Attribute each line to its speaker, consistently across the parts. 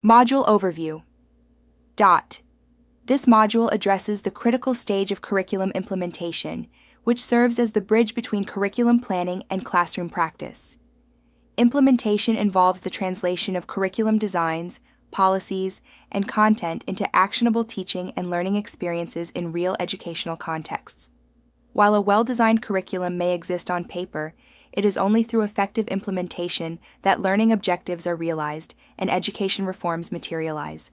Speaker 1: Module Overview. This module addresses the critical stage of curriculum implementation, which serves as the bridge between curriculum planning and classroom practice. Implementation involves the translation of curriculum designs, policies, and content into actionable teaching and learning experiences in real educational contexts. While a well-designed curriculum may exist on paper, it is only through effective implementation that learning objectives are realized and education reforms materialize.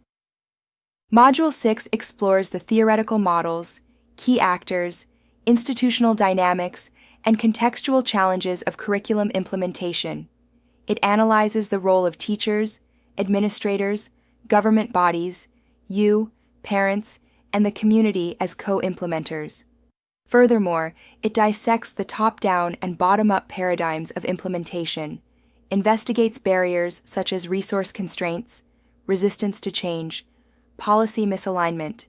Speaker 1: Module 6 explores the theoretical models, key actors, institutional dynamics, and contextual challenges of curriculum implementation. It analyzes the role of teachers, administrators, government bodies, parents, and the community as co-implementers. Furthermore, it dissects the top-down and bottom-up paradigms of implementation, investigates barriers such as resource constraints, resistance to change, policy misalignment,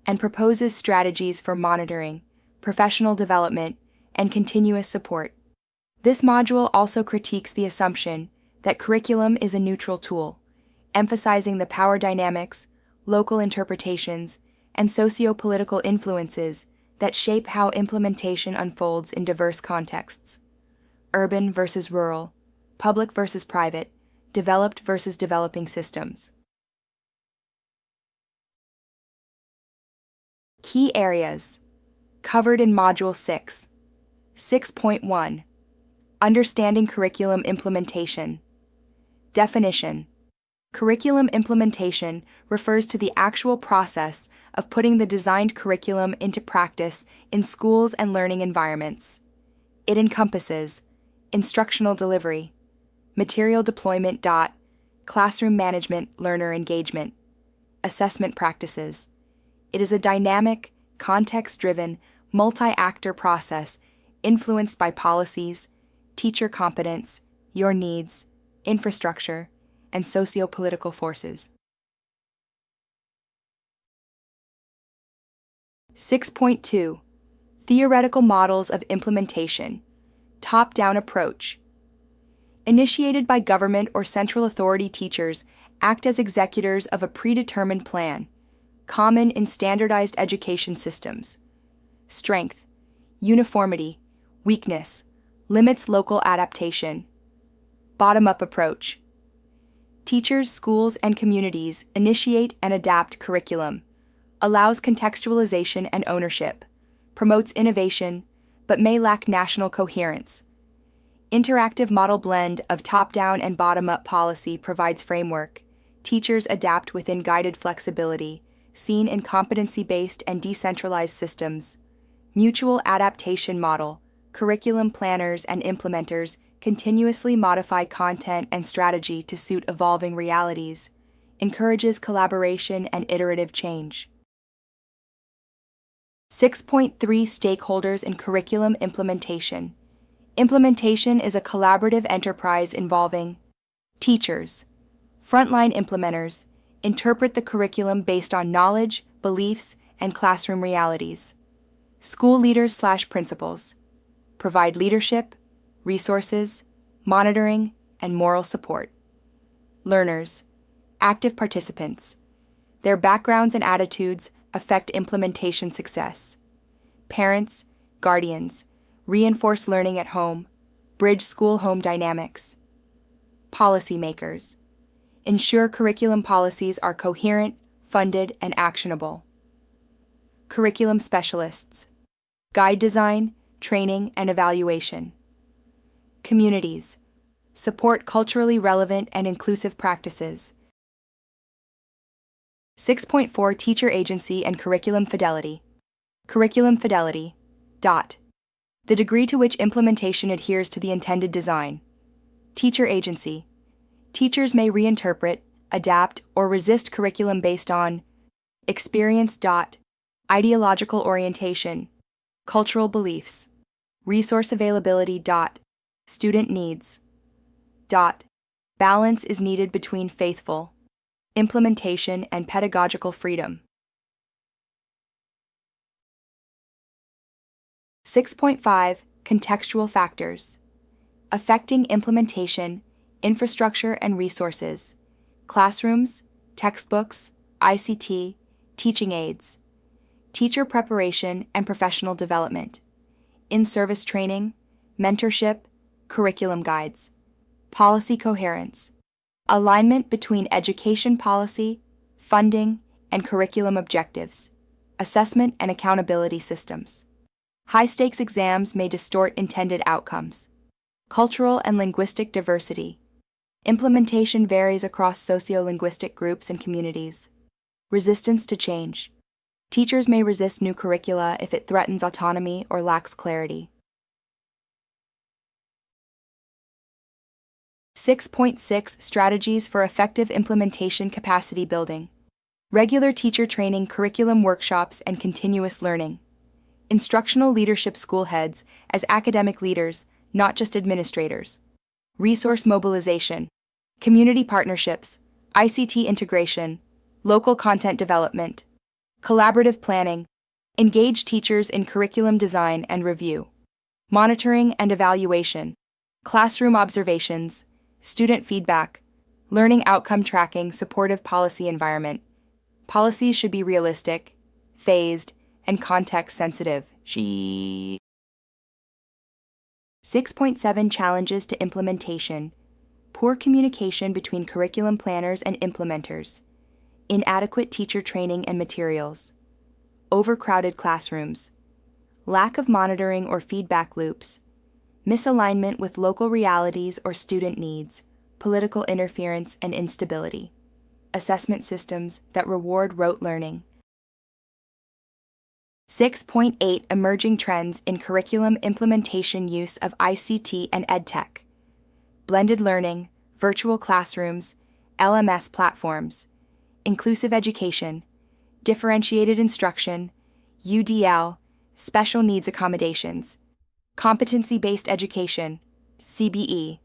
Speaker 1: and proposes strategies for monitoring, professional development, and continuous support. This module also critiques the assumption that curriculum is a neutral tool, emphasizing the power dynamics, local interpretations, and socio-political influences that shape how implementation unfolds in diverse contexts: urban versus rural, public versus private, developed versus developing systems. Key areas covered in Module 6. 6.1. Understanding curriculum implementation. Definition. Curriculum implementation refers to the actual process of putting the designed curriculum into practice in schools and learning environments. It encompasses instructional delivery, material deployment. Classroom management, learner engagement, assessment practices. It is a dynamic, context-driven, multi-actor process influenced by policies, teacher competence, your needs, infrastructure, and socio-political forces. 6.2. Theoretical models of implementation. Top-down approach. Initiated by government or central authority, teachers act as executors of a predetermined plan, common in standardized education systems. Strength, uniformity, weakness, limits local adaptation. Bottom-up approach. Teachers, schools, and communities initiate and adapt curriculum, allows contextualization and ownership, promotes innovation, but may lack national coherence. Interactive model blend of top-down and bottom-up policy provides framework. Teachers adapt within guided flexibility, seen in competency-based and decentralized systems. Mutual adaptation model. Curriculum planners and implementers continuously modify content and strategy to suit evolving realities. Encourages collaboration and iterative change. 6.3. Stakeholders in curriculum implementation. Implementation is a collaborative enterprise involving teachers. Frontline implementers interpret the curriculum based on knowledge, beliefs, and classroom realities. School leaders/principals provide leadership, resources, monitoring, and moral support. Learners, active participants. Their backgrounds and attitudes affect implementation success. Parents, guardians, reinforce learning at home, bridge school-home dynamics. Policymakers, ensure curriculum policies are coherent, funded, and actionable. Curriculum specialists, guide design, training, and evaluation. Communities, support culturally relevant and inclusive practices. 6.4. Teacher agency and curriculum fidelity. Curriculum fidelity. The degree to which implementation adheres to the intended design. Teacher agency. Teachers may reinterpret, adapt, or resist curriculum based on experience. Ideological orientation, cultural beliefs, resource availability. Student needs. Balance is needed between faithful implementation and pedagogical freedom. 6.5. Contextual factors. Affecting implementation, infrastructure and resources, classrooms, textbooks, ICT, teaching aids, teacher preparation and professional development, in-service training, mentorship, curriculum guides, policy coherence, alignment between education policy, funding, and curriculum objectives, assessment and accountability systems. High-stakes exams may distort intended outcomes. Cultural and linguistic diversity. Implementation varies across sociolinguistic groups and communities. Resistance to change. Teachers may resist new curricula if it threatens autonomy or lacks clarity. 6.6 Strategies for Effective Implementation Capacity Building. Regular teacher training, curriculum workshops, and continuous learning. Instructional leadership school heads as academic leaders, not just administrators. Resource mobilization. Community partnerships, ICT integration, local content development, collaborative planning, engage teachers in curriculum design and review, monitoring and evaluation, classroom observations, student feedback, learning outcome tracking, supportive policy environment. Policies should be realistic, phased, and context-sensitive. 6.7 Challenges to Implementation. Poor communication between curriculum planners and implementers. Inadequate teacher training and materials. Overcrowded classrooms. Lack of monitoring or feedback loops. Misalignment with local realities or student needs. Political interference and instability. Assessment systems that reward rote learning. 6.8 Emerging Trends in Curriculum Implementation Use of ICT and EdTech. Blended learning, virtual classrooms, LMS platforms, inclusive education, differentiated instruction, UDL, special needs accommodations, competency-based education, CBE,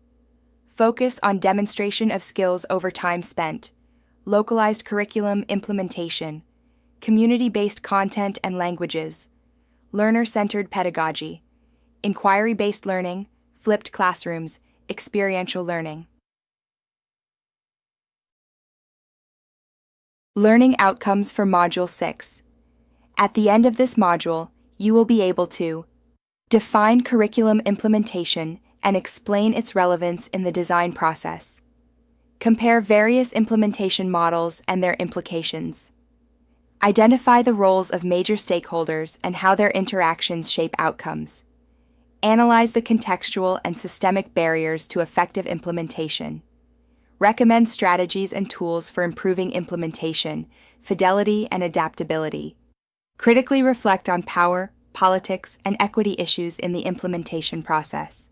Speaker 1: focus on demonstration of skills over time spent, localized curriculum implementation, community-based content and languages, learner-centered pedagogy, inquiry-based learning, flipped classrooms, experiential learning. Learning outcomes for Module 6. At the end of this module, you will be able to define curriculum implementation and explain its relevance in the design process. Compare various implementation models and their implications. Identify the roles of major stakeholders and how their interactions shape outcomes. Analyze the contextual and systemic barriers to effective implementation. Recommend strategies and tools for improving implementation, fidelity, and adaptability. Critically reflect on power, politics, and equity issues in the implementation process.